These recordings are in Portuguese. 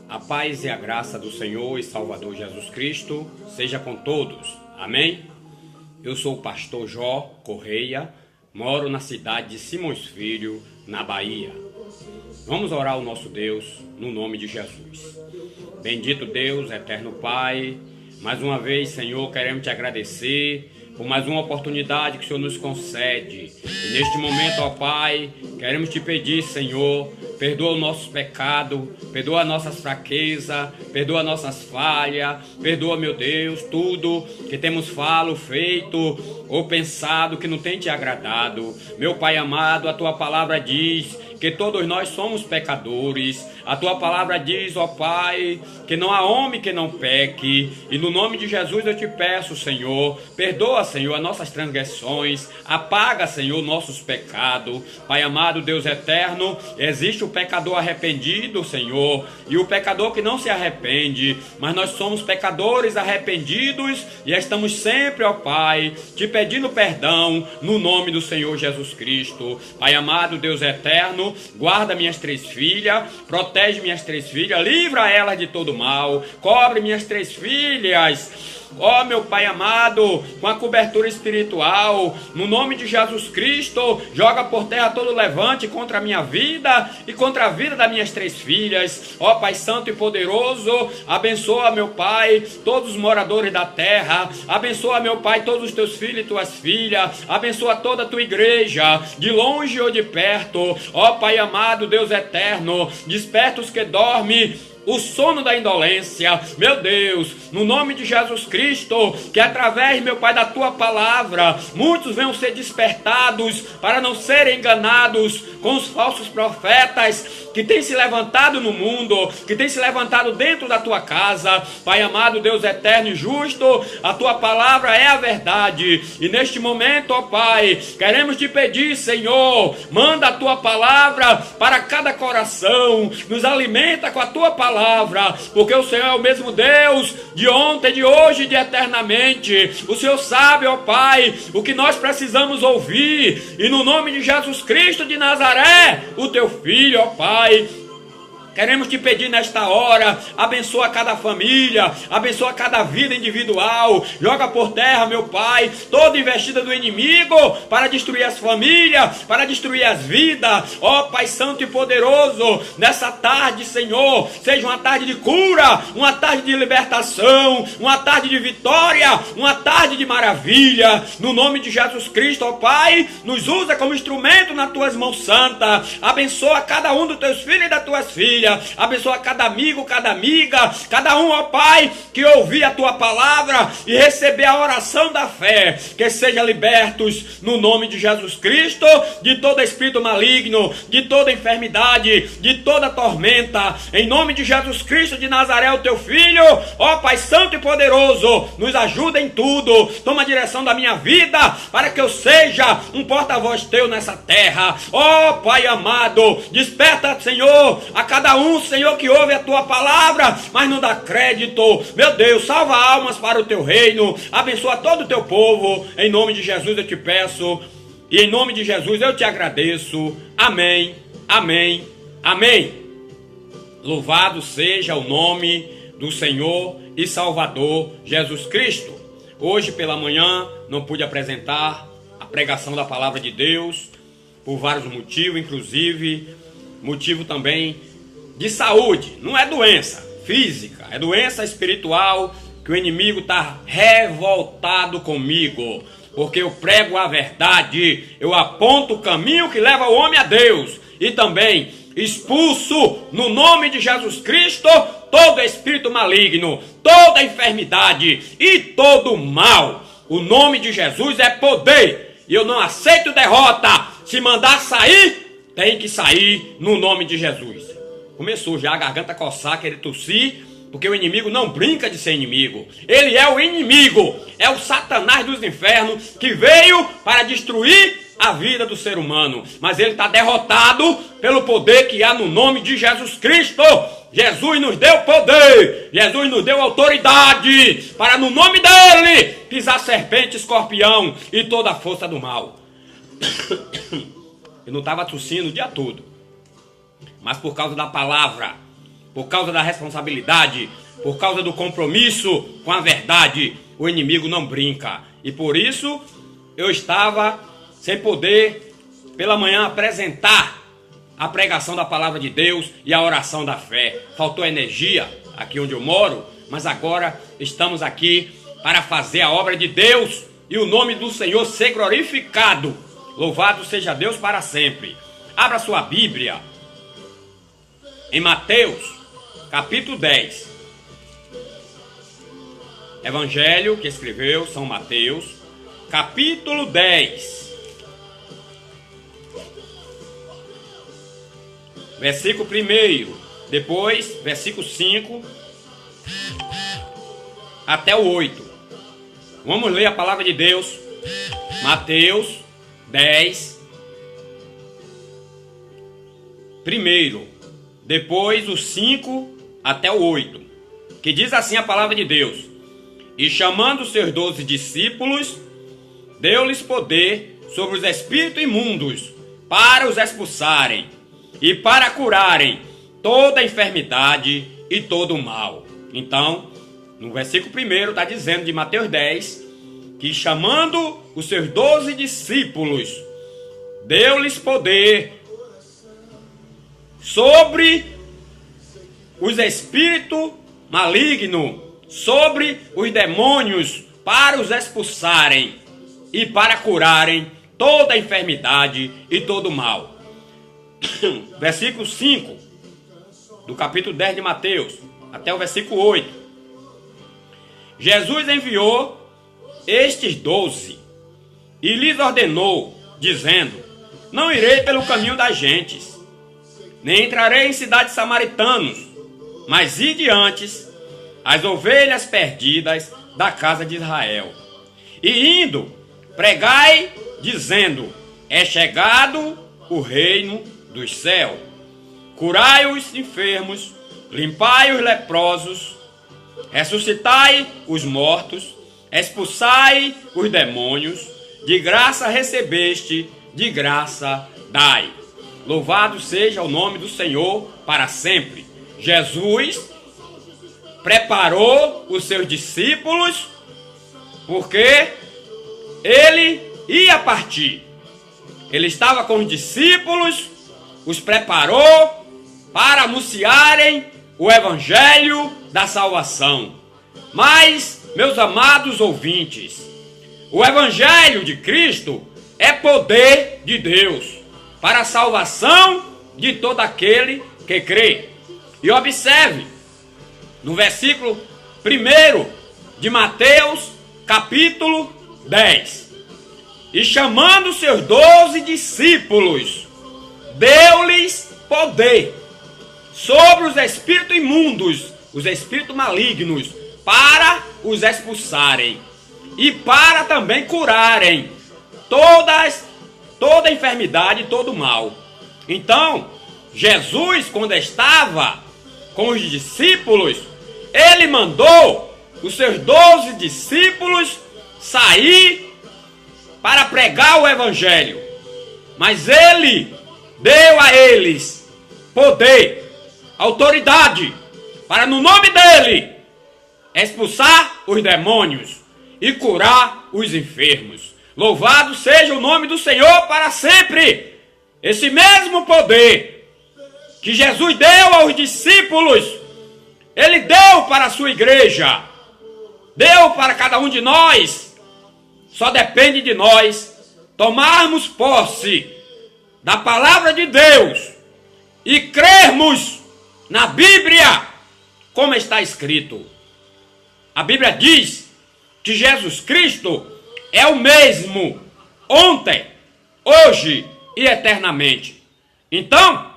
A paz e a graça do Senhor e Salvador Jesus Cristo seja com todos. Amém? Eu sou o pastor Jó Correia, moro na cidade de Simões Filho, na Bahia. Vamos orar ao nosso Deus no nome de Jesus. Bendito Deus, eterno Pai, mais uma vez, Senhor, queremos te agradecer por mais uma oportunidade que o Senhor nos concede. E neste momento, ó Pai, queremos te pedir, Senhor, perdoa os nossos pecados, perdoa as nossas fraquezas, perdoa as nossas falhas, perdoa, meu Deus, tudo que temos falado, feito ou pensado que não tem te agradado. Meu Pai amado, a tua palavra diz que todos nós somos pecadores. A tua palavra diz, ó Pai, que não há homem que não peque. E no nome de Jesus eu te peço, Senhor, perdoa, Senhor, as nossas transgressões, apaga, Senhor, nossos pecados. Pai amado, Deus eterno, existe o pecador arrependido, Senhor, e o pecador que não se arrepende, mas nós somos pecadores arrependidos e estamos sempre, ó Pai, te pedindo perdão no nome do Senhor Jesus Cristo. Pai amado, Deus eterno, guarda minhas 3 filhas, protege minhas 3 filhas, livra elas de todo mal, cobre minhas 3 filhas, ó meu Pai amado, com a cobertura espiritual, no nome de Jesus Cristo. Joga por terra todo levante contra a minha vida e contra a vida das minhas 3 filhas, ó Pai santo e poderoso. Abençoa, meu Pai, todos os moradores da terra, abençoa, meu Pai, todos os teus filhos e tuas filhas, abençoa toda a tua igreja, de longe ou de perto, ó Pai amado, Deus eterno, desperta os que dormem o sono da indolência, meu Deus, no nome de Jesus Cristo, que através, meu Pai, da tua palavra, muitos venham ser despertados para não serem enganados com os falsos profetas que têm se levantado no mundo, que têm se levantado dentro da tua casa. Pai amado, Deus eterno e justo, a tua palavra é a verdade, e neste momento, ó Pai, queremos te pedir, Senhor, manda a tua palavra para cada coração, nos alimenta com a tua palavra, porque o Senhor é o mesmo Deus de ontem, de hoje e de eternamente. O Senhor sabe, ó Pai, o que nós precisamos ouvir, e no nome de Jesus Cristo de Nazaré, o teu Filho, ó Pai, queremos te pedir nesta hora, abençoa cada família, abençoa cada vida individual, joga por terra, meu Pai, toda investida do inimigo para destruir as famílias, para destruir as vidas, ó Pai santo e poderoso, nessa tarde, Senhor, seja uma tarde de cura, uma tarde de libertação, uma tarde de vitória, uma tarde de maravilha, no nome de Jesus Cristo, ó Pai, nos usa como instrumento nas tuas mãos santas, abençoa cada um dos teus filhos e das tuas filhas, abençoa cada amigo, cada amiga, cada um, ó Pai, que ouvir a tua palavra e receber a oração da fé, que sejam libertos no nome de Jesus Cristo, de todo espírito maligno, de toda enfermidade, de toda tormenta, em nome de Jesus Cristo de Nazaré, o teu Filho, ó Pai santo e poderoso, nos ajuda em tudo, toma a direção da minha vida, para que eu seja um porta-voz teu nessa terra, ó Pai amado, desperta, Senhor, a cada um, Senhor, que ouve a tua palavra, mas não dá crédito, meu Deus, salva almas para o teu reino, abençoa todo o teu povo, em nome de Jesus eu te peço, e em nome de Jesus eu te agradeço, amém, amém, amém. Louvado seja o nome do Senhor e Salvador Jesus Cristo. Hoje pela manhã não pude apresentar a pregação da palavra de Deus, por vários motivos, inclusive motivo também de saúde. Não é doença física, é doença espiritual, que o inimigo está revoltado comigo, porque eu prego a verdade, eu aponto o caminho que leva o homem a Deus, e também expulso no nome de Jesus Cristo todo espírito maligno, toda enfermidade e todo mal. O nome de Jesus é poder, e eu não aceito derrota. Se mandar sair, tem que sair no nome de Jesus. Começou já a garganta coçar, querer tossir, porque o inimigo não brinca de ser inimigo. Ele é o inimigo, é o Satanás dos infernos, que veio para destruir a vida do ser humano. Mas ele está derrotado pelo poder que há no nome de Jesus Cristo. Jesus nos deu poder, Jesus nos deu autoridade para no nome dele pisar serpente, escorpião e toda a força do mal. Eu não estava tossindo o dia todo, mas por causa da palavra, por causa da responsabilidade, por causa do compromisso com a verdade, o inimigo não brinca. E por isso eu estava sem poder, pela manhã, apresentar a pregação da palavra de Deus e a oração da fé. Faltou energia aqui onde eu moro, mas agora estamos aqui para fazer a obra de Deus e o nome do Senhor ser glorificado. Louvado seja Deus para sempre. Abra sua Bíblia em Mateus, capítulo 10. Evangelho que escreveu São Mateus, capítulo 10. Versículo 1, depois versículo 5 até o 8. Vamos ler a palavra de Deus. Mateus 10, 1, depois o 5 até o 8, que diz assim a palavra de Deus: E chamando os seus 12 discípulos, deu-lhes poder sobre os espíritos imundos, para os expulsarem, e para curarem toda enfermidade e todo o mal. Então, no versículo 1 está dizendo de Mateus 10, que chamando os seus 12 discípulos, deu-lhes poder sobre os espíritos malignos, sobre os demônios, para os expulsarem e para curarem toda enfermidade e todo o mal. Versículo 5 do capítulo 10 de Mateus até o versículo 8. Jesus enviou estes 12 e lhes ordenou, dizendo: Não irei pelo caminho das gentes, nem entrarei em cidades samaritanos, mas ide antes as ovelhas perdidas da casa de Israel. E indo, pregai, dizendo: É chegado o reino dos céus. Curai os enfermos, limpai os leprosos, ressuscitai os mortos, expulsai os demônios, de graça recebeste, de graça dai. Louvado seja o nome do Senhor para sempre. Jesus preparou os seus discípulos porque ele ia partir. Ele estava com os discípulos, os preparou para anunciarem o evangelho da salvação. Mas, meus amados ouvintes, o evangelho de Cristo é poder de Deus para a salvação de todo aquele que crê. E observe, no versículo 1 de Mateus, capítulo 10. E chamando seus 12 discípulos, deu-lhes poder sobre os espíritos imundos, os espíritos malignos, para os expulsarem e para também curarem toda enfermidade e todo mal. Então, Jesus, quando estava com os discípulos, ele mandou os seus 12 discípulos sair para pregar o evangelho. Mas ele deu a eles poder, autoridade, para no nome dele expulsar os demônios e curar os enfermos. Louvado seja o nome do Senhor para sempre. Esse mesmo poder que Jesus deu aos discípulos, ele deu para a sua igreja, deu para cada um de nós. Só depende de nós tomarmos posse da palavra de Deus e crermos na Bíblia, como está escrito. A Bíblia diz que Jesus Cristo é o mesmo ontem, hoje e eternamente. Então,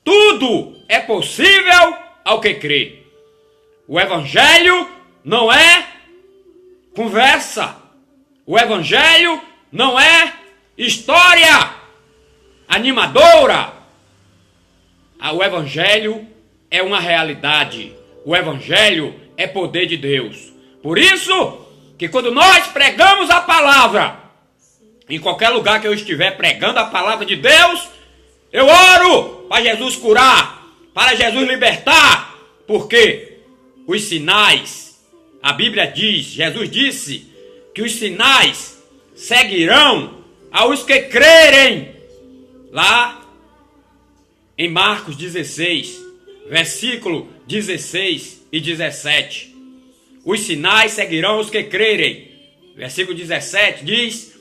tudo é possível ao que crê. O Evangelho não é conversa. O Evangelho não é história animadora. O Evangelho é uma realidade. O Evangelho é poder de Deus. Por isso que quando nós pregamos a palavra, em qualquer lugar que eu estiver pregando a palavra de Deus, eu oro para Jesus curar, para Jesus libertar, porque os sinais, a Bíblia diz, Jesus disse que os sinais seguirão aos que crerem. Lá em Marcos 16, versículo 16 e 17. Os sinais seguirão os que crerem. Versículo 17 diz: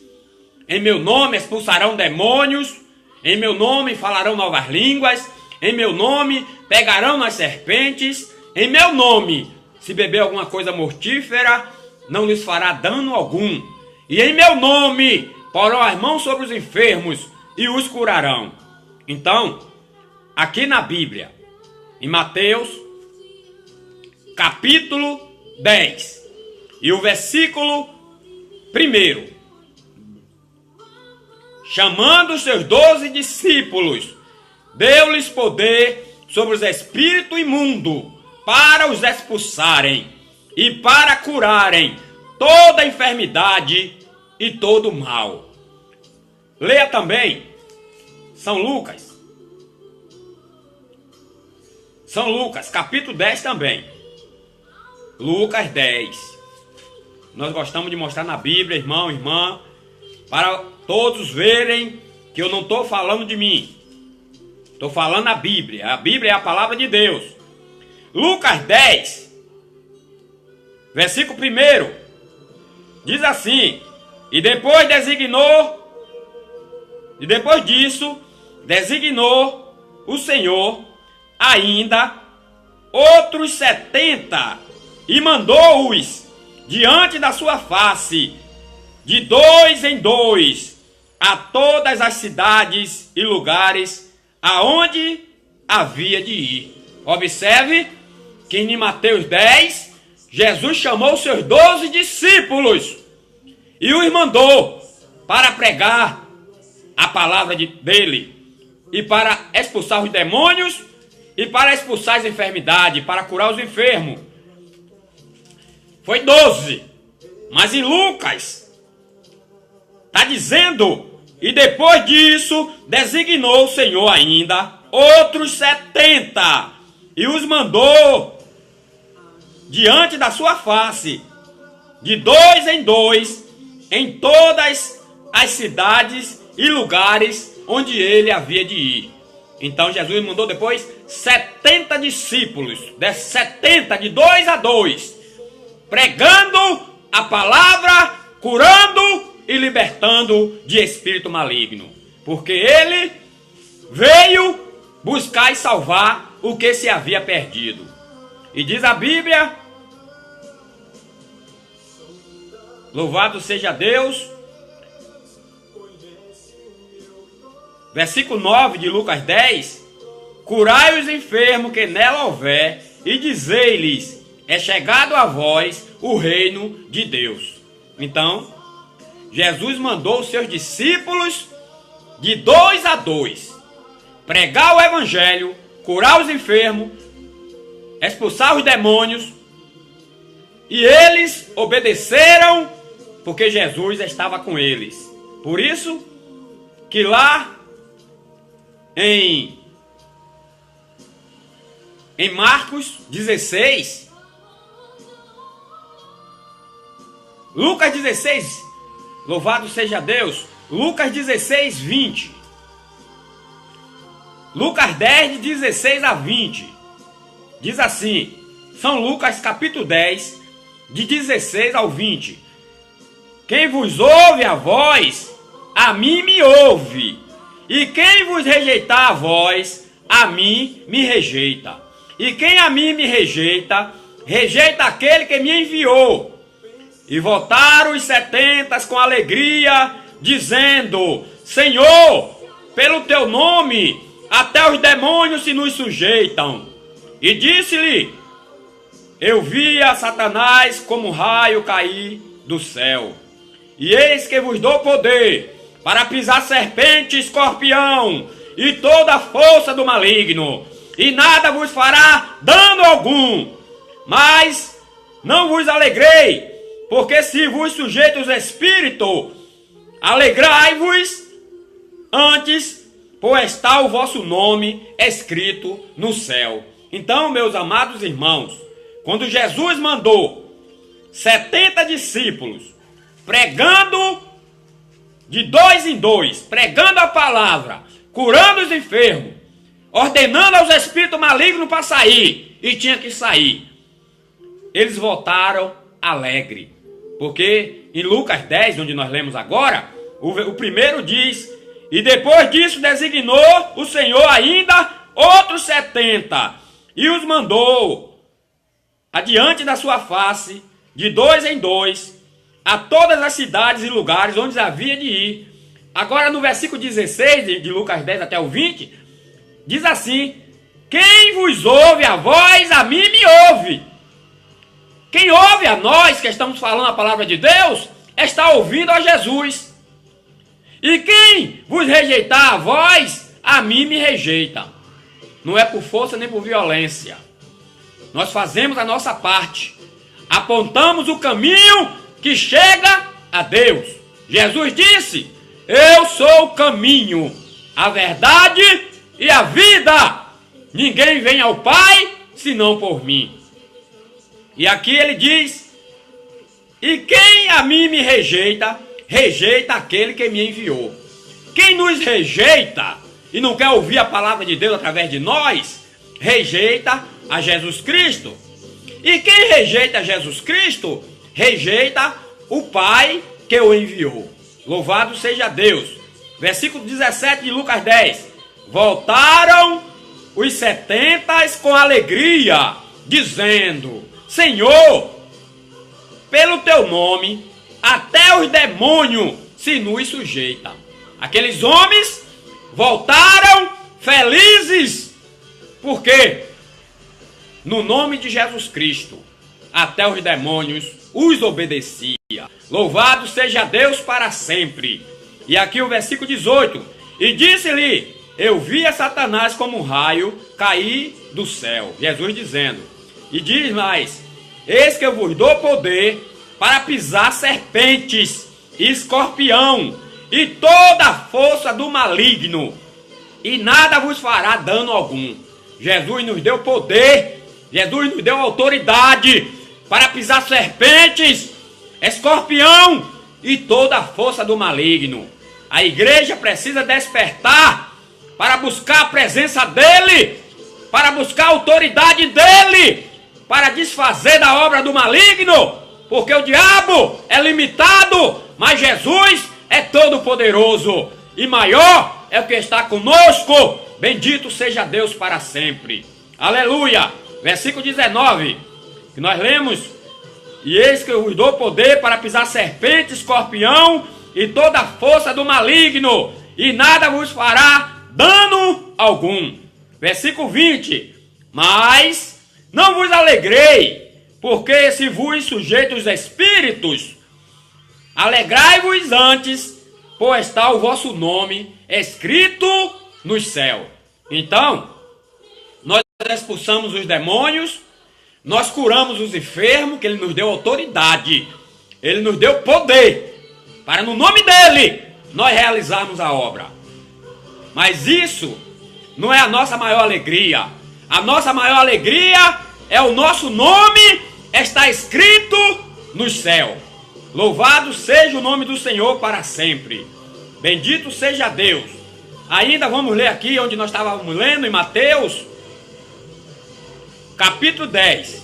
em meu nome expulsarão demônios, em meu nome falarão novas línguas, em meu nome pegarão nas serpentes, em meu nome, se beber alguma coisa mortífera, não lhes fará dano algum. E em meu nome porão as mãos sobre os enfermos e os curarão. Então, aqui na Bíblia, em Mateus, capítulo 10, e o versículo 1, chamando os seus 12 discípulos, deu-lhes poder sobre os espíritos imundos, para os expulsarem e para curarem toda enfermidade e todo mal. Leia também São Lucas, capítulo 10 também. Lucas 10. Nós gostamos de mostrar na Bíblia, irmão, irmã, para todos verem que eu não estou falando de mim. Estou falando da Bíblia. A Bíblia é a palavra de Deus. Lucas 10, versículo 1, diz assim: e depois disso, designou o Senhor ainda outros 70 e mandou-os diante da sua face, de 2 em 2, a todas as cidades e lugares aonde havia de ir. Observe que em Mateus 10, Jesus chamou os seus 12 discípulos e os mandou para pregar a palavra dele, e para expulsar os demônios, e para expulsar as enfermidades, para curar os enfermos. Foi 12. Mas em Lucas está dizendo: e depois disso designou o Senhor ainda outros 70 e os mandou diante da sua face, de 2 em 2, em todas as cidades e lugares onde ele havia de ir. Então Jesus mandou depois 70 discípulos, 70 de 2 a 2, pregando a palavra, curando e libertando de espírito maligno, porque ele veio buscar e salvar o que se havia perdido. E diz a Bíblia, louvado seja Deus, versículo 9 de Lucas 10, curai os enfermos que nela houver, e dizei-lhes, é chegado a vós o reino de Deus. Então, Jesus mandou os seus discípulos de 2 a 2 pregar o evangelho, curar os enfermos, expulsar os demônios, e eles obedeceram porque Jesus estava com eles. Por isso que lá em Marcos 16, Lucas 16, louvado seja Deus, Lucas 16, 20, Lucas 10, de 16 a 20, diz assim, São Lucas capítulo 10, de 16 ao 20, quem vos ouve a vós, a mim me ouve, e quem vos rejeitar a vós, a mim me rejeita, e quem a mim me rejeita, rejeita aquele que me enviou. E voltaram os 70 com alegria, dizendo, Senhor, pelo teu nome, até os demônios se nos sujeitam. E disse-lhe, eu via Satanás como um raio cair do céu. E eis que vos dou poder para pisar serpente e escorpião, e toda a força do maligno, e nada vos fará dano algum. Mas não vos alegrei, porque se vos sujeita os espíritos, alegrai-vos antes pois está o vosso nome escrito no céu. Então, meus amados irmãos, quando Jesus mandou 70 discípulos pregando de 2 em 2, pregando a palavra, curando os enfermos, ordenando aos espíritos malignos para sair, e tinha que sair, eles voltaram alegre, porque em Lucas 10, onde nós lemos agora, o primeiro diz: e depois disso designou o Senhor ainda outros 70, e os mandou adiante da sua face, de 2 em 2, a todas as cidades e lugares onde havia de ir. Agora no versículo 16 de Lucas 10 até o 20, diz assim: quem vos ouve a voz, a mim me ouve. Quem ouve a nós, que estamos falando a palavra de Deus, está ouvindo a Jesus. E quem vos rejeitar a voz, a mim me rejeita. Não é por força nem por violência. Nós fazemos a nossa parte. Apontamos o caminho que chega a Deus. Jesus disse: eu sou o caminho, a verdade e a vida. Ninguém vem ao Pai senão por mim. E aqui ele diz: e quem a mim me rejeita, rejeita aquele que me enviou. Quem nos rejeita e não quer ouvir a palavra de Deus através de nós, rejeita a Jesus Cristo. E quem rejeita Jesus Cristo, rejeita o Pai que o enviou. Louvado seja Deus. Versículo 17 de Lucas 10. Voltaram os 70 com alegria, dizendo: Senhor, pelo teu nome, até os demônios se nos sujeitam. Aqueles homens voltaram felizes, porque no nome de Jesus Cristo, até os demônios os obedecia. Louvado seja Deus para sempre. E aqui o versículo 18. E disse-lhe: eu via Satanás como um raio cair do céu. Jesus dizendo. E diz mais: eis que eu vos dou poder para pisar serpentes, escorpião e toda a força do maligno, e nada vos fará dano algum. Jesus nos deu poder, Jesus nos deu autoridade para pisar serpentes, escorpião e toda a força do maligno. A igreja precisa despertar para buscar a presença dele, para buscar a autoridade dele, para desfazer da obra do maligno, porque o diabo é limitado, mas Jesus é todo poderoso, e maior é o que está conosco. Bendito seja Deus para sempre. Aleluia. Versículo 19, que nós lemos: e eis que eu vos dou poder para pisar serpente, escorpião e toda a força do maligno, e nada vos fará dano algum. Versículo 20, mas não vos alegrei, porque se vos sujeito os espíritos, alegrai-vos antes, pois está o vosso nome escrito no céu. Então, nós expulsamos os demônios, nós curamos os enfermos, que ele nos deu autoridade, ele nos deu poder, para no nome dele, nós realizarmos a obra. Mas isso não é a nossa maior alegria. A nossa maior alegria é o nosso nome está escrito no céu. Louvado seja o nome do Senhor para sempre. Bendito seja Deus. Ainda vamos ler aqui onde nós estávamos lendo, em Mateus, capítulo 10.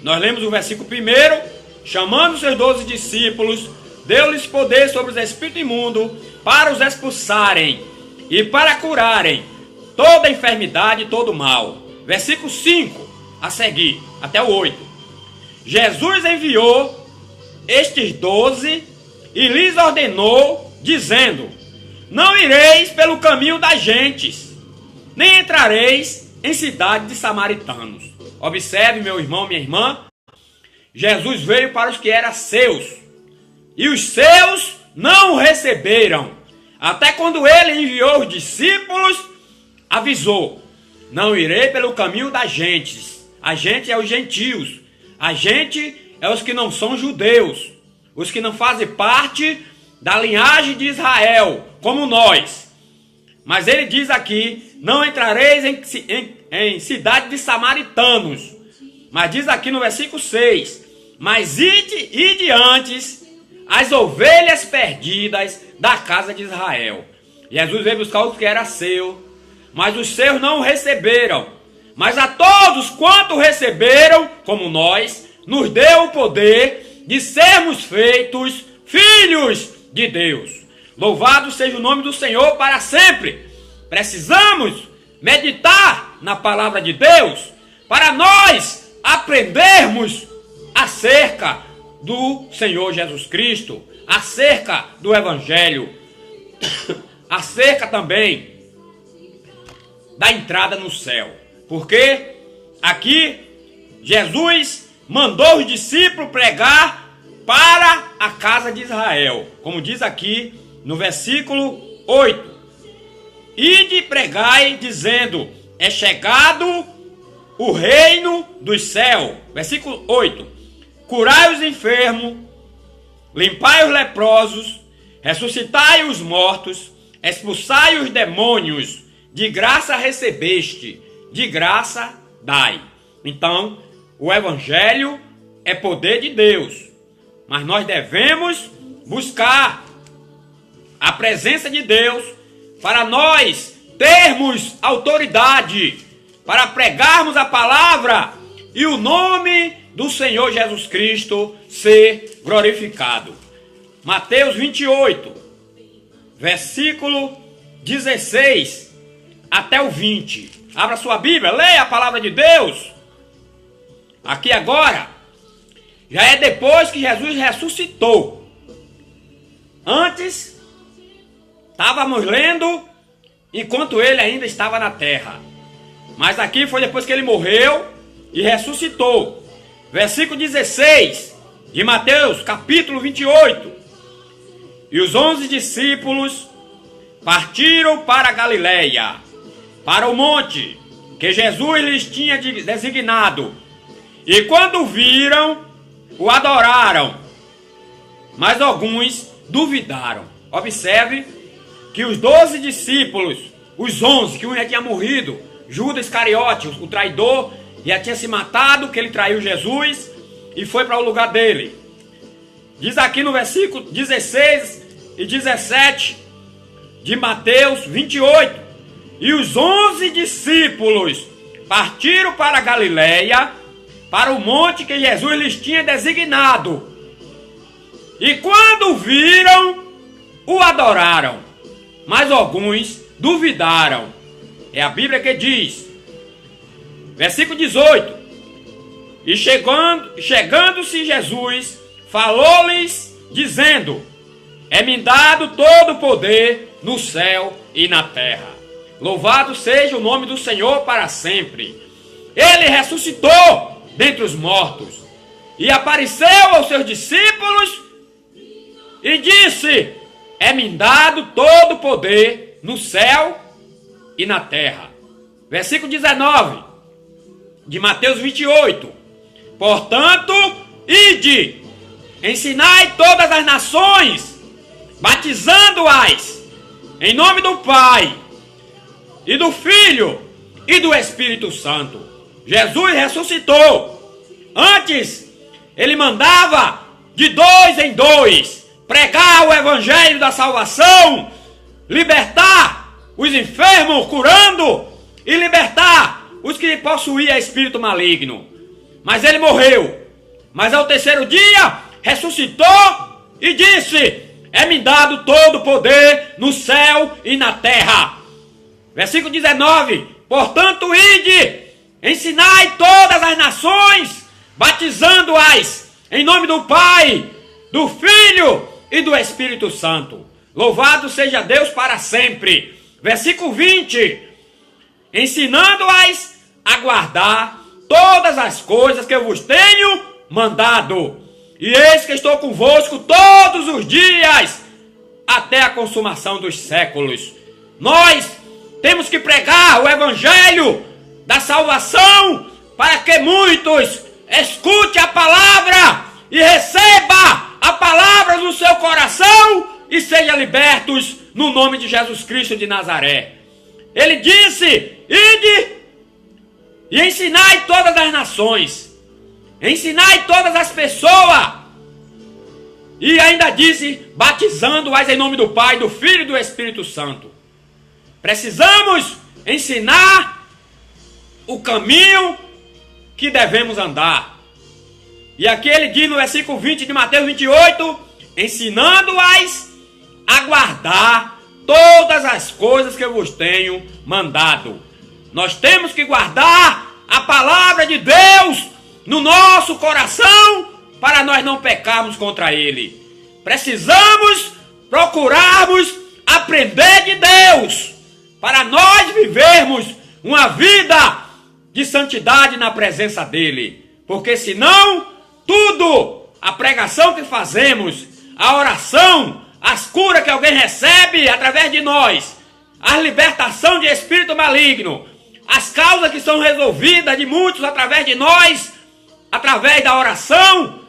Nós lemos o versículo 1. Chamando seus 12 discípulos, deu-lhes poder sobre os espíritos imundos para os expulsarem e para curarem toda enfermidade e todo mal. Versículo 5 a seguir, até o 8. Jesus enviou estes 12 e lhes ordenou, dizendo: não ireis pelo caminho das gentes, nem entrareis em cidade de samaritanos. Observe, meu irmão, minha irmã, Jesus veio para os que eram seus, e os seus não o receberam. Até quando ele enviou os discípulos, avisou: não irei pelo caminho das gentes. A gente é os gentios, a gente é os que não são judeus, os que não fazem parte da linhagem de Israel, como nós. Mas ele diz aqui, não entrareis em cidade de samaritanos. Mas diz aqui no versículo 6, mas ide antes as ovelhas perdidas da casa de Israel. Jesus veio buscar o que era seu, mas os seus não o receberam. Mas a todos quanto receberam, como nós, nos deu o poder de sermos feitos filhos de Deus. Louvado seja o nome do Senhor para sempre. Precisamos meditar na palavra de Deus para nós aprendermos acerca do Senhor Jesus Cristo, acerca do Evangelho, acerca também da entrada no céu. Porque aqui Jesus mandou os discípulos pregar para a casa de Israel, como diz aqui no versículo 8. Ide pregai, dizendo, é chegado o reino dos céus. Versículo 8. Curai os enfermos, limpai os leprosos, ressuscitai os mortos, expulsai os demônios, de graça recebeste, de graça dai. Então, o Evangelho é poder de Deus, mas nós devemos buscar a presença de Deus para nós termos autoridade para pregarmos a palavra e o nome do Senhor Jesus Cristo ser glorificado. Mateus 28, versículo 16 até o 20. Abra sua Bíblia, leia a palavra de Deus. Aqui agora, já é depois que Jesus ressuscitou. Antes, estávamos lendo enquanto ele ainda estava na terra. Mas aqui foi depois que ele morreu e ressuscitou. Versículo 16 de Mateus, capítulo 28. E os 11 discípulos partiram para a Galileia, para o monte que Jesus lhes tinha designado. E quando viram, o adoraram, mas alguns duvidaram. Observe que os 12 discípulos, os 11, que um já tinha morrido, Judas Iscariote, o traidor, já tinha se matado, que ele traiu Jesus e foi para o lugar dele. Diz aqui no versículo 16 e 17 de Mateus 28, e os 11 discípulos partiram para a Galileia, para o monte que Jesus lhes tinha designado. E quando viram, o adoraram, mas alguns duvidaram. É a Bíblia que diz, versículo 18, e chegando-se Jesus, falou-lhes, dizendo, é-me dado todo o poder no céu e na terra. Louvado seja o nome do Senhor para sempre. Ele ressuscitou dentre os mortos e apareceu aos seus discípulos e disse, é-me dado todo o poder no céu e na terra. Versículo 19 de Mateus 28. Portanto, ide, ensinai todas as nações, batizando-as em nome do Pai e do Filho e do Espírito Santo. Jesus ressuscitou. Antes, ele mandava de 2 em 2 pregar o evangelho da salvação, libertar os enfermos, curando, e libertar os que possuíam espírito maligno. Mas ele morreu. Mas ao terceiro dia, ressuscitou e disse, é-me dado todo o poder no céu e na terra. Versículo 19, portanto, ide, ensinai todas as nações, batizando-as em nome do Pai, do Filho e do Espírito Santo. Louvado seja Deus para sempre. Versículo 20, ensinando-as a guardar todas as coisas que eu vos tenho mandado. E eis que estou convosco todos os dias, até a consumação dos séculos. Nós temos que pregar o evangelho da salvação, para que muitos escutem a palavra e recebam a palavra no seu coração e sejam libertos no nome de Jesus Cristo de Nazaré. Ele disse: ide e ensinai todas as nações, ensinai todas as pessoas. E ainda disse: batizando-as em nome do Pai, do Filho e do Espírito Santo. Precisamos ensinar o caminho que devemos andar. E aqui ele diz no versículo 20 de Mateus 28, ensinando-as a guardar todas as coisas que eu vos tenho mandado. Nós temos que guardar a palavra de Deus no nosso coração para nós não pecarmos contra ele. Precisamos procurarmos aprender de Deus para nós vivermos uma vida de santidade na presença dele. Porque senão, tudo, a pregação que fazemos, a oração, as curas que alguém recebe através de nós, a libertação de espírito maligno, as causas que são resolvidas de muitos através de nós, através da oração,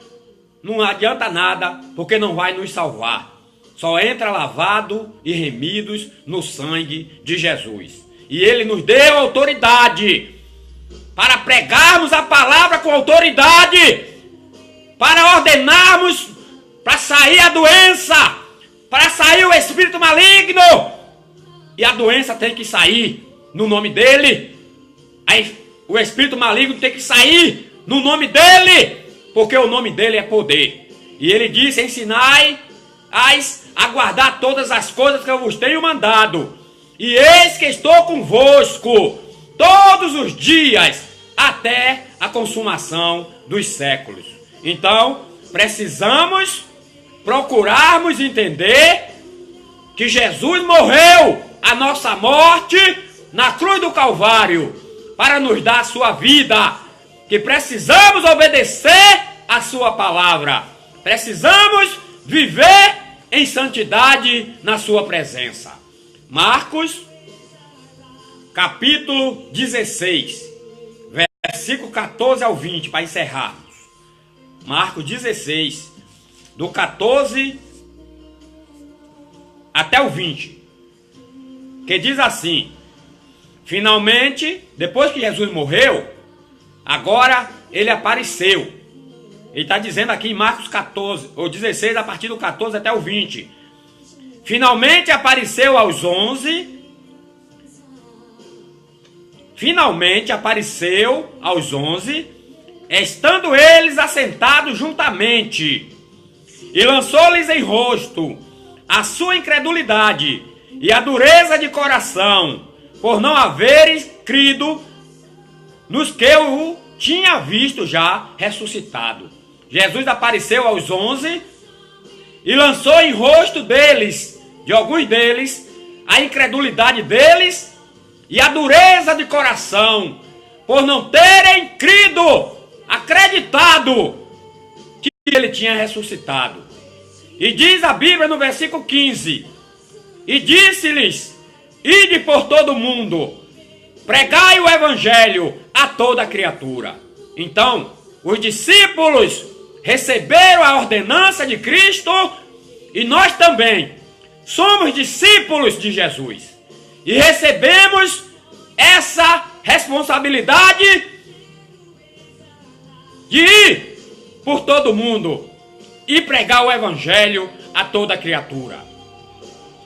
não adianta nada, porque não vai nos salvar. Só entra lavado e remidos no sangue de Jesus. E ele nos deu autoridade para pregarmos a palavra com autoridade, para ordenarmos, para sair a doença, para sair o espírito maligno. E a doença tem que sair no nome dele. Aí, o espírito maligno tem que sair no nome dele, porque o nome dele é poder. E ele disse: ensinai-as a guardar todas as coisas que eu vos tenho mandado. E eis que estou convosco todos os dias, até a consumação dos séculos. Então, precisamos procurarmos entender que Jesus morreu a nossa morte na cruz do Calvário para nos dar a sua vida, que precisamos obedecer a sua palavra, precisamos viver em santidade na sua presença. Marcos, capítulo 16, versículo 14 ao 20, para encerrarmos. Marcos 16, do 14 até o 20, que diz assim: finalmente, depois que Jesus morreu, agora ele apareceu. Ele está dizendo aqui em Marcos 14, ou 16, a partir do 14 até o 20. Finalmente apareceu aos 11. Finalmente apareceu aos 11, estando eles assentados juntamente, e lançou-lhes em rosto a sua incredulidade e a dureza de coração, por não haverem crido nos que o tinha visto já ressuscitado. Jesus apareceu aos 11 e lançou em rosto deles, de alguns deles, a incredulidade deles e a dureza de coração, por não terem crido, acreditado que ele tinha ressuscitado. E diz a Bíblia no versículo 15: e disse-lhes: ide por todo o mundo, pregai o evangelho a toda criatura. Então, os discípulos receberam a ordenança de Cristo, e nós também somos discípulos de Jesus. E recebemos essa responsabilidade de ir por todo mundo e pregar o evangelho a toda criatura.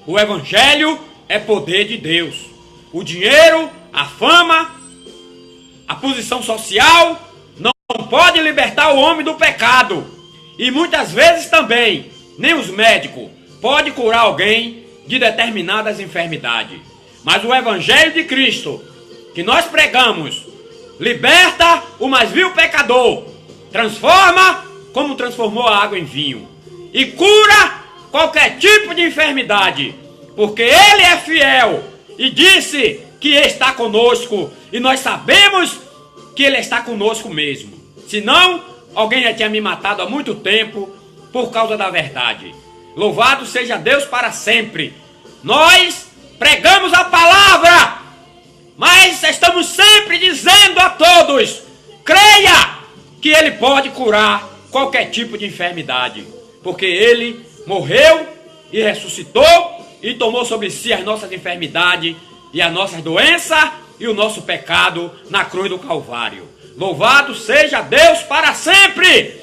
O evangelho é poder de Deus. O dinheiro, a fama, a posição social não pode libertar o homem do pecado. E muitas vezes também, nem os médicos podem curar alguém de determinadas enfermidades. Mas o evangelho de Cristo, que nós pregamos, liberta o mais vil pecador, transforma como transformou a água em vinho, e cura qualquer tipo de enfermidade, porque ele é fiel e disse que está conosco, e nós sabemos que ele está conosco mesmo. Senão, alguém já tinha me matado há muito tempo por causa da verdade. Louvado seja Deus para sempre. Nós pregamos a palavra, mas estamos sempre dizendo a todos: creia que ele pode curar qualquer tipo de enfermidade, porque ele morreu e ressuscitou e tomou sobre si as nossas enfermidades e as nossas doenças e o nosso pecado na cruz do Calvário. Louvado seja Deus para sempre!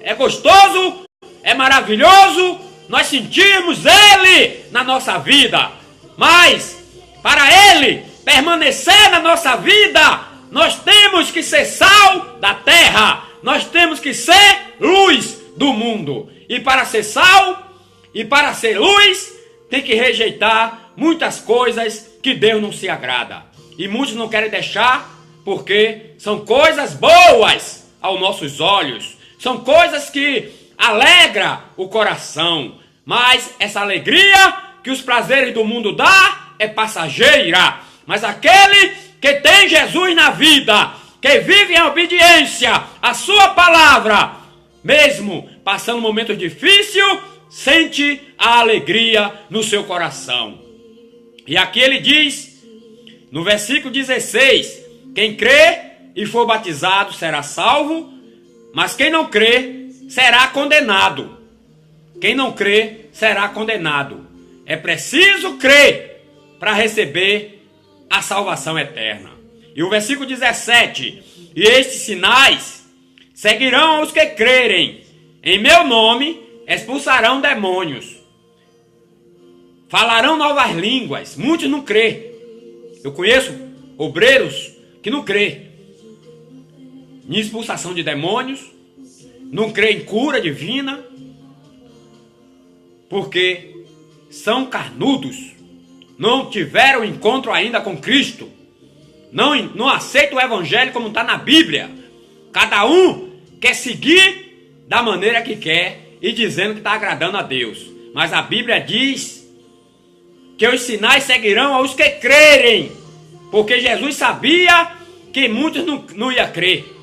É gostoso, é maravilhoso nós sentirmos Ele na nossa vida, mas para Ele permanecer na nossa vida, nós temos que ser sal da terra, nós temos que ser luz do mundo. E para ser sal e para ser luz, tem que rejeitar muitas coisas que Deus não se agrada. E muitos não querem deixar porque são coisas boas aos nossos olhos, são coisas que alegram o coração. Mas essa alegria que os prazeres do mundo dá é passageira. Mas aquele que tem Jesus na vida, que vive em obediência à sua palavra, mesmo passando momentos difíceis, sente a alegria no seu coração. E aqui ele diz, no versículo 16, quem crê e for batizado será salvo, mas quem não crê será condenado. Quem não crê será condenado. É preciso crer para receber a salvação eterna. E o versículo 17, e estes sinais seguirão os que crerem. Em meu nome expulsarão demônios. Falarão novas línguas. Muitos não crê. Eu conheço obreiros que não crê em expulsação de demônios, não crê em cura divina, porque são carnudos, não tiveram encontro ainda com Cristo, não aceitam o Evangelho como está na Bíblia. Cada um quer seguir da maneira que quer e dizendo que está agradando a Deus. Mas a Bíblia diz que os sinais seguirão aos que crerem, porque Jesus sabia que muitos não iam crer.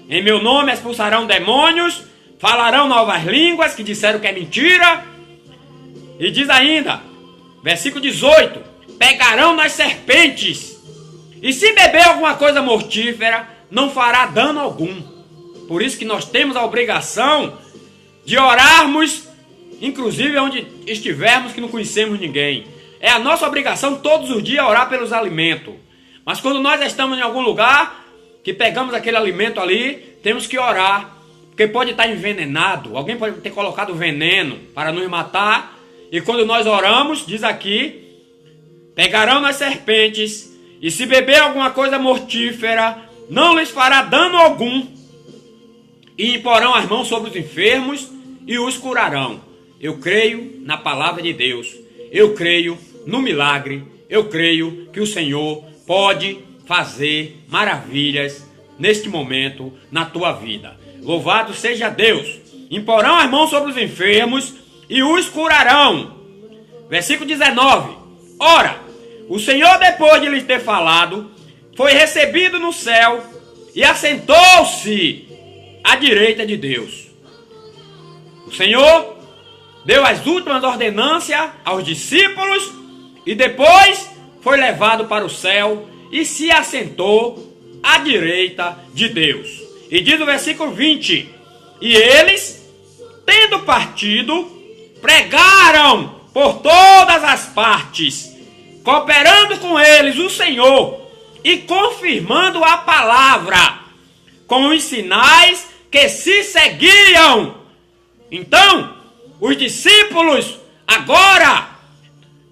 Em meu nome expulsarão demônios, falarão novas línguas, que disseram que é mentira. E diz ainda, versículo 18, pegarão nas serpentes, e se beber alguma coisa mortífera, não fará dano algum. Por isso que nós temos a obrigação de orarmos, inclusive onde estivermos que não conhecemos ninguém. É a nossa obrigação todos os dias orar pelos alimentos. Mas quando nós estamos em algum lugar, que pegamos aquele alimento ali, temos que orar, porque pode estar envenenado, alguém pode ter colocado veneno para nos matar. E quando nós oramos, diz aqui, pegarão nas serpentes, e se beber alguma coisa mortífera, não lhes fará dano algum, e imporão as mãos sobre os enfermos, e os curarão. Eu creio na palavra de Deus, eu creio no milagre, eu creio que o Senhor pode fazer maravilhas neste momento na tua vida. Louvado seja Deus. Imporão as mãos sobre os enfermos e os curarão. Versículo 19. Ora, o Senhor, depois de lhes ter falado, foi recebido no céu e assentou-se à direita de Deus. O Senhor deu as últimas ordenâncias aos discípulos e depois foi levado para o céu e se assentou à direita de Deus. E diz o versículo 20, e eles, tendo partido, pregaram por todas as partes, cooperando com eles o Senhor e confirmando a palavra com os sinais que se seguiam. Então, os discípulos agora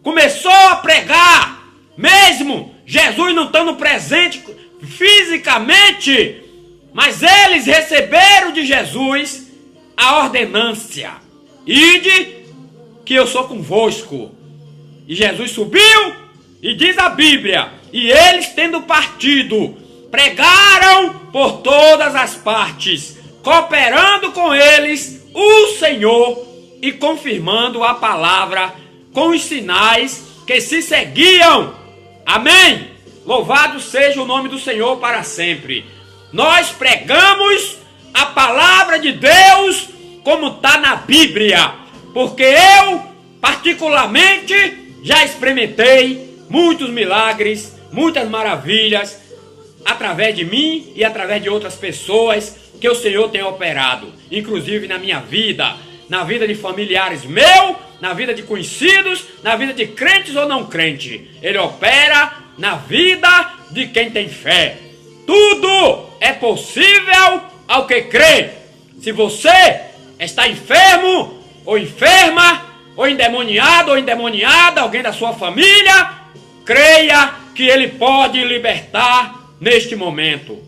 começou a pregar, mesmo Jesus não estando presente fisicamente, mas eles receberam de Jesus a ordenância: ide, que eu sou convosco. E Jesus subiu, e diz a Bíblia, e eles, tendo partido, pregaram por todas as partes, cooperando com eles o Senhor e confirmando a palavra com os sinais que se seguiam. Amém? Louvado seja o nome do Senhor para sempre. Nós pregamos a palavra de Deus como está na Bíblia, porque eu, particularmente, já experimentei muitos milagres, muitas maravilhas, através de mim e através de outras pessoas que o Senhor tem operado, inclusive na minha vida, na vida de familiares meus na vida de conhecidos, na vida de crentes ou não crentes. Ele opera na vida de quem tem fé. Tudo é possível ao que crê. Se você está enfermo ou enferma, ou endemoniado ou endemoniada, alguém da sua família, creia que Ele pode libertar neste momento.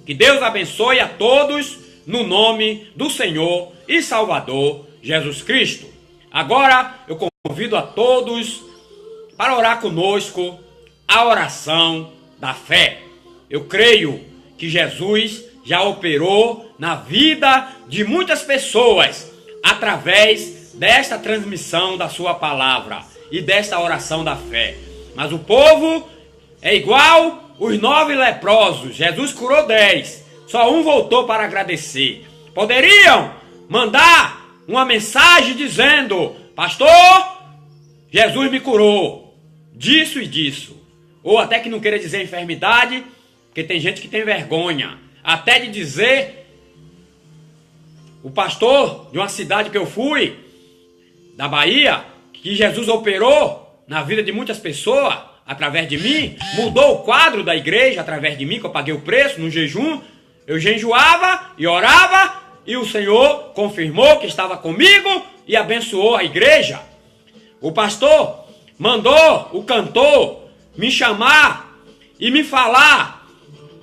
Que Deus abençoe a todos no nome do Senhor e Salvador Jesus Cristo. Agora eu convido a todos para orar conosco a oração da fé. Eu creio que Jesus já operou na vida de muitas pessoas através desta transmissão da sua palavra e desta oração da fé. Mas o povo é igual os 9 leprosos. Jesus curou 10. Só um voltou para agradecer. Poderiam mandar uma mensagem dizendo: pastor, Jesus me curou disso e disso. Ou até que não queira dizer enfermidade, porque tem gente que tem vergonha até de dizer. O pastor de uma cidade que eu fui, da Bahia, que Jesus operou na vida de muitas pessoas através de mim, mudou o quadro da igreja através de mim, que eu paguei o preço no jejum. Eu jejuava e orava, e o Senhor confirmou que estava comigo e abençoou a igreja. O pastor mandou o cantor me chamar e me falar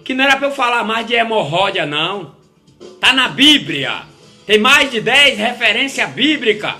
que não era para eu falar mais de hemorroida, não. Está na Bíblia. Tem mais de 10 referências bíblicas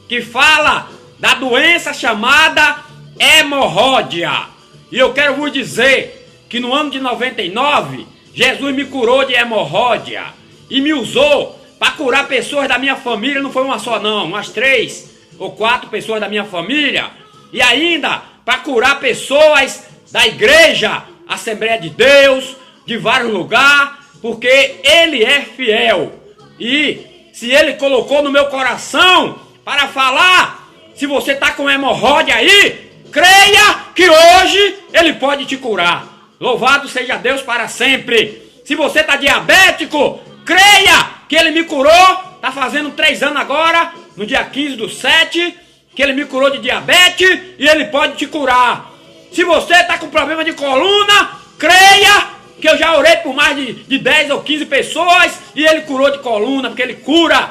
que fala da doença chamada hemorroida. E eu quero vos dizer que no ano de 99, Jesus me curou de hemorroida e me usou para curar pessoas da minha família. Não foi uma só não, umas 3 ou 4 pessoas da minha família. E ainda para curar pessoas da igreja, Assembleia de Deus, de vários lugares, porque Ele é fiel. E se Ele colocou no meu coração para falar, se você está com hemorroida aí, creia que hoje Ele pode te curar. Louvado seja Deus para sempre. Se você está diabético, creia que Ele me curou. Está fazendo 3 anos agora, no dia 15/7, que Ele me curou de diabetes e Ele pode te curar. Se você está com problema de coluna, creia que eu já orei por mais de 10 ou 15 pessoas e Ele curou de coluna, porque Ele cura.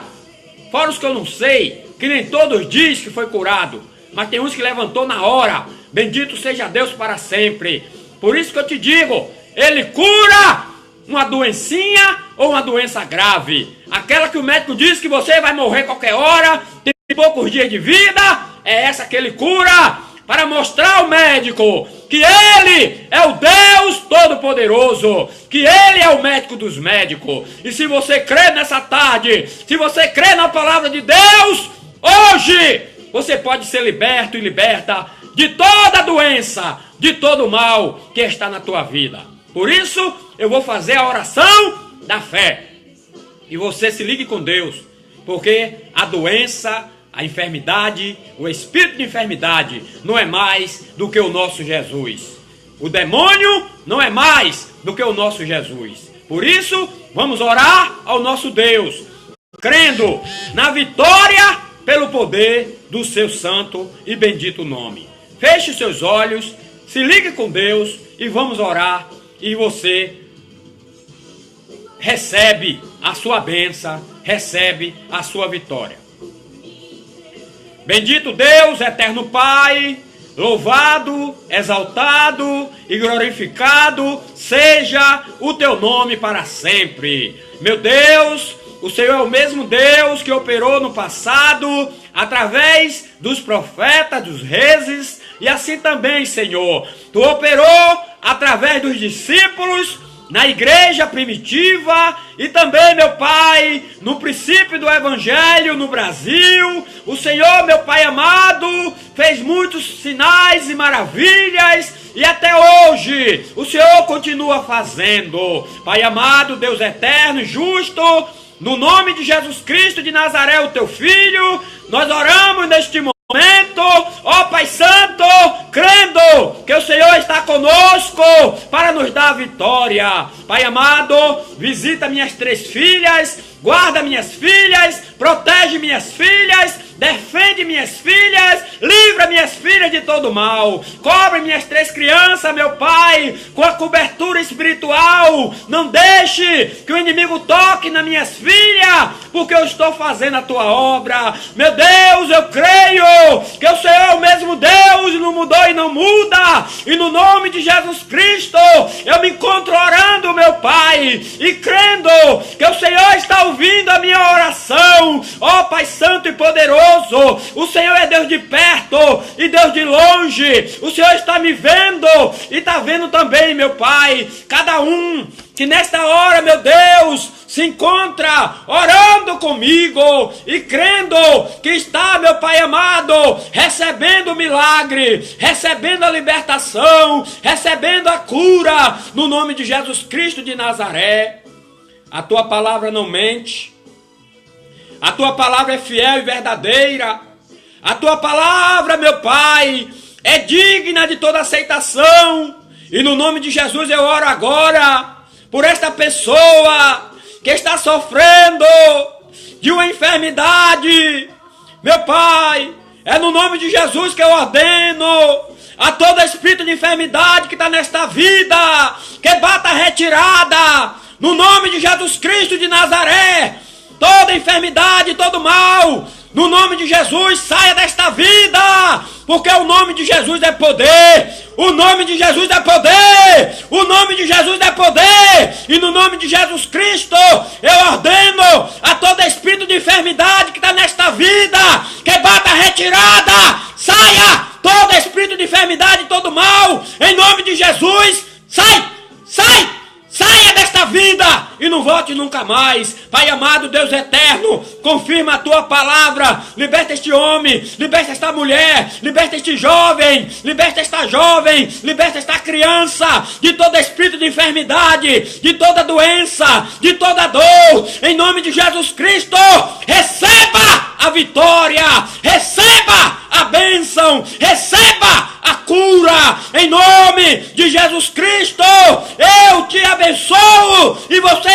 Fora os que eu não sei, que nem todos dizem que foi curado, mas tem uns que levantou na hora. Bendito seja Deus para sempre. Por isso que eu te digo, Ele cura uma doencinha ou uma doença grave. Aquela que o médico diz que você vai morrer qualquer hora, tem poucos dias de vida, é essa que Ele cura, para mostrar ao médico que Ele é o Deus Todo-Poderoso, que Ele é o médico dos médicos. E se você crê nessa tarde, se você crê na palavra de Deus, hoje você pode ser liberto e liberta de toda doença, de todo mal que está na tua vida. Por isso, eu vou fazer a oração da fé. E você se ligue com Deus, porque a doença, a enfermidade, o espírito de enfermidade não é mais do que o nosso Jesus. O demônio não é mais do que o nosso Jesus. Por isso, vamos orar ao nosso Deus, crendo na vitória pelo poder do seu santo e bendito nome. Feche os seus olhos, se ligue com Deus e vamos orar. E você recebe a sua bênção, recebe a sua vitória. Bendito Deus, eterno Pai, louvado, exaltado e glorificado seja o teu nome para sempre. Meu Deus, o Senhor é o mesmo Deus que operou no passado através dos profetas, dos reis, e assim também, Senhor, tu operou através dos discípulos na igreja primitiva e também, meu Pai, no princípio do Evangelho no Brasil. O Senhor, meu Pai amado, fez muitos sinais e maravilhas e até hoje o Senhor continua fazendo. Pai amado, Deus eterno e justo, no nome de Jesus Cristo de Nazaré, o teu Filho, nós oramos neste momento ó Pai Santo, crendo que o Senhor está conosco para nos dar a vitória. Pai amado, visita minhas 3 filhas, guarda minhas filhas, protege minhas filhas, defende minhas filhas, livra minhas filhas de todo mal. Cobre minhas 3 crianças, meu Pai, com a cobertura espiritual. Não deixe que o inimigo toque nas minhas filhas, porque eu estou fazendo a tua obra. Meu Deus, eu creio que o Senhor é o mesmo Deus, não mudou e não muda. E no nome de Jesus Cristo, eu me encontro orando, meu Pai, e crendo que o Senhor está ouvindo a minha oração. Ó Pai Santo e poderoso, o Senhor é Deus de perto e Deus de longe. O Senhor está me vendo e está vendo também, meu Pai, cada um que nesta hora, meu Deus, se encontra orando comigo e crendo que está, meu Pai amado, recebendo o milagre, recebendo a libertação, recebendo a cura, no nome de Jesus Cristo de Nazaré. A tua palavra não mente, a tua palavra é fiel e verdadeira, a tua palavra, meu Pai, é digna de toda aceitação, e no nome de Jesus eu oro agora por esta pessoa que está sofrendo de uma enfermidade. Meu Pai, é no nome de Jesus que eu ordeno a todo espírito de enfermidade que está nesta vida, que bata retirada, no nome de Jesus Cristo de Nazaré. Toda enfermidade, todo mal, no nome de Jesus, saia desta vida, porque o nome de Jesus é poder, o nome de Jesus é poder, o nome de Jesus é poder, e no nome de Jesus Cristo, eu ordeno a todo espírito de enfermidade que está nesta vida, que bata retirada, saia, todo espírito de enfermidade, todo mal, em nome de Jesus, sai, sai! Saia desta vida e não volte nunca mais. Pai amado, Deus eterno, confirma a tua palavra. Liberta este homem, liberta esta mulher, liberta este jovem, liberta esta jovem, liberta esta criança de todo espírito de enfermidade, de toda doença, de toda dor. Em nome de Jesus Cristo, receba a vitória, receba a bênção, receba a cura, em nome de Jesus Cristo. Eu te abençoo e você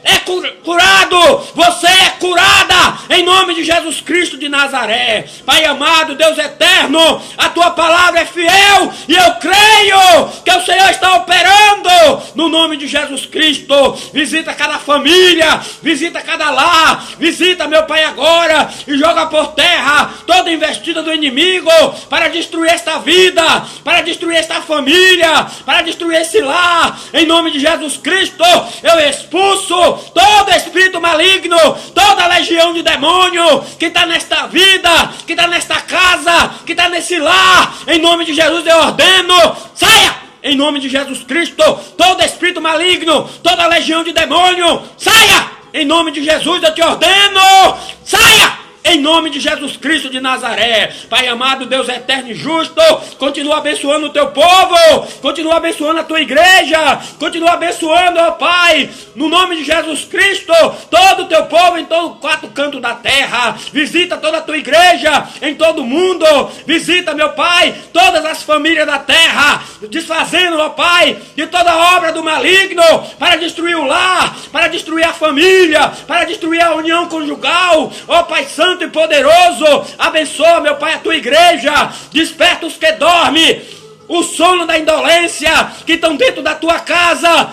é curado, você é curada, em nome de Jesus Cristo de Nazaré. Pai amado, Deus eterno, a tua palavra é fiel e eu creio que o Senhor está operando, no nome de Jesus Cristo. Visita cada família, visita cada lar, visita, meu Pai, agora e joga por terra toda investida do inimigo para destruir esta vida, para destruir esta família, para destruir esse lar. Em nome de Jesus Cristo, eu expulso todo espírito maligno, toda legião de demônio que está nesta vida, que está nesta casa, que está nesse lar. Em nome de Jesus eu ordeno, saia! Em nome de Jesus Cristo, todo espírito maligno, toda legião de demônio, saia! Em nome de Jesus eu te ordeno, saia! Em nome de Jesus Cristo de Nazaré. Pai amado, Deus eterno e justo, continua abençoando o teu povo, continua abençoando a tua igreja, continua abençoando, ó Pai, no nome de Jesus Cristo, todo o teu povo em todo 4 cantos da terra. Visita toda a tua igreja em todo o mundo, visita, meu Pai, todas as famílias da terra, desfazendo, ó Pai, de toda obra do maligno, para destruir o lar, para destruir a família, para destruir a união conjugal. Ó Pai Santo e poderoso, abençoa, meu Pai, a tua igreja, desperta os que dormem, o sono da indolência, que estão dentro da tua casa,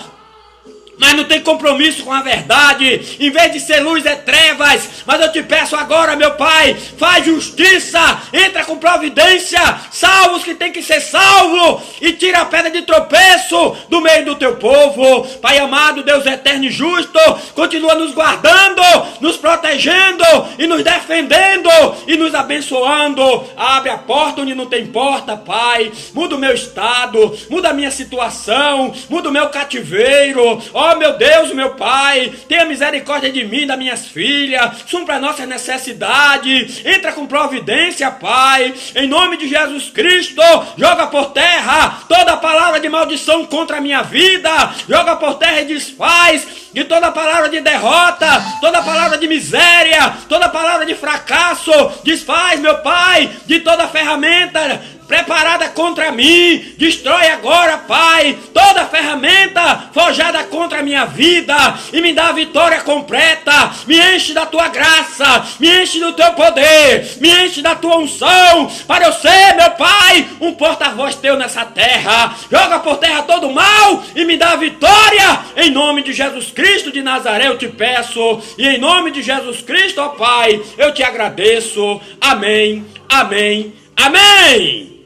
mas não tem compromisso com a verdade. Em vez de ser luz, é trevas. Mas eu te peço agora, meu Pai, faz justiça, entra com providência, salva os que tem que ser salvo e tira a pedra de tropeço do meio do teu povo. Pai amado, Deus eterno e justo, continua nos guardando, nos protegendo e nos defendendo e nos abençoando. Abre a porta onde não tem porta, Pai. Muda o meu estado, muda a minha situação, muda o meu cativeiro. Ó Ó meu Deus, meu Pai, tenha misericórdia de mim, das minhas filhas, supra a nossa necessidade, entra com providência, Pai, em nome de Jesus Cristo, joga por terra toda palavra de maldição contra a minha vida, joga por terra e desfaz de toda palavra de derrota, toda palavra de miséria, toda palavra de fracasso, desfaz, meu Pai, de toda ferramenta preparada contra mim, destrói agora, Pai, toda ferramenta forjada contra a minha vida e me dá a vitória completa, me enche da tua graça, me enche do teu poder, me enche da tua unção, para eu ser, meu Pai, um porta-voz teu nessa terra, joga por terra todo o mal e me dá a vitória, em nome de Jesus Cristo de Nazaré eu te peço, e em nome de Jesus Cristo, ó Pai, eu te agradeço, amém, amém, amém.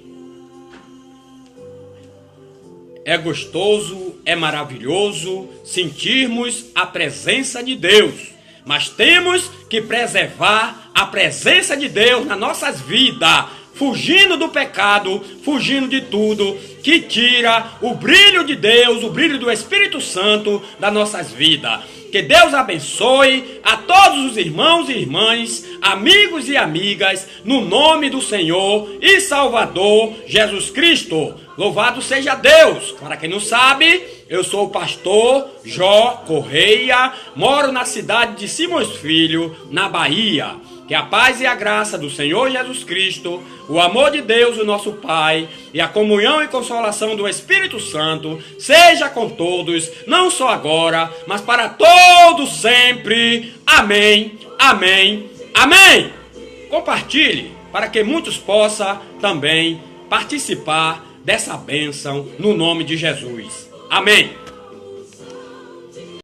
É gostoso, é maravilhoso sentirmos a presença de Deus, mas temos que preservar a presença de Deus nas nossas vidas, fugindo do pecado, fugindo de tudo que tira o brilho de Deus, o brilho do Espírito Santo das nossas vidas. Que Deus abençoe a todos os irmãos e irmãs, amigos e amigas, no nome do Senhor e Salvador Jesus Cristo. Louvado seja Deus! Para quem não sabe, eu sou o pastor Jó Correia, moro na cidade de Simões Filho, na Bahia. Que a paz e a graça do Senhor Jesus Cristo, o amor de Deus, o nosso Pai, e a comunhão e consolação do Espírito Santo, seja com todos, não só agora, mas para todos sempre. Amém, amém, amém. Compartilhe, para que muitos possam também participar dessa bênção, no nome de Jesus. Amém.